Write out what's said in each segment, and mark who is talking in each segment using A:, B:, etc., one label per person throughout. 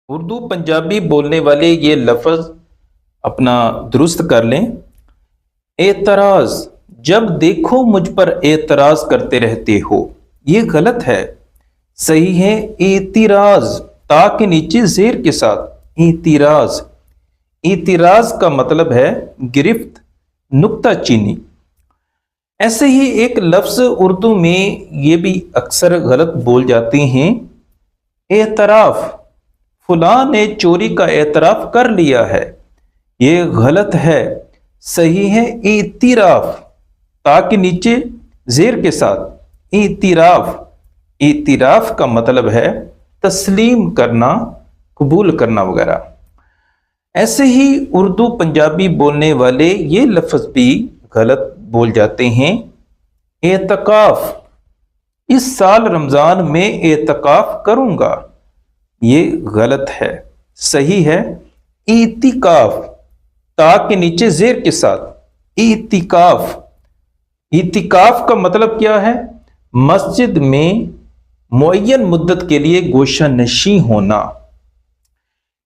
A: اردو پنجابی بولنے والے یہ لفظ اپنا درست کر لیں۔ اعتراض، جب دیکھو مجھ پر اعتراض کرتے رہتے ہو، یہ غلط ہے۔ صحیح ہے اعتراض، تا کے نیچے زیر کے ساتھ اعتراض۔ اعتراض کا مطلب ہے گرفت، نکتہ چینی۔ ایسے ہی ایک لفظ اردو میں یہ بھی اکثر غلط بول جاتے ہیں، اعتراف۔ فلاں نے چوری کا اعتراف کر لیا ہے، یہ غلط ہے۔ صحیح ہے اعتراف، تا کے نیچے زیر کے ساتھ اعتراف۔ اعتراف کا مطلب ہے تسلیم کرنا، قبول کرنا وغیرہ۔ ایسے ہی اردو پنجابی بولنے والے یہ لفظ بھی غلط بول جاتے ہیں، اعتکاف۔ اس سال رمضان میں اعتکاف کروں گا، یہ غلط ہے۔ صحیح ہے اعتکاف، تا کے نیچے زیر کے ساتھ اعتکاف۔ اعتکاف کا مطلب کیا ہے؟ مسجد میں معین مدت کے لیے گوشہ نشین ہونا۔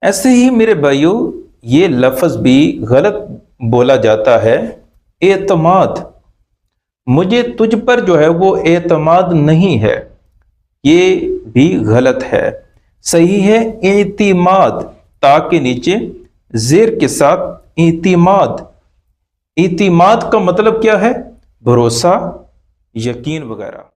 A: ایسے ہی میرے بھائیوں یہ لفظ بھی غلط بولا جاتا ہے، اعتماد۔ مجھے تجھ پر جو ہے وہ اعتماد نہیں ہے، یہ بھی غلط ہے۔ صحیح ہے اعتماد، تا کے نیچے زیر کے ساتھ اعتماد۔ اعتماد کا مطلب کیا ہے؟ بھروسہ، یقین وغیرہ۔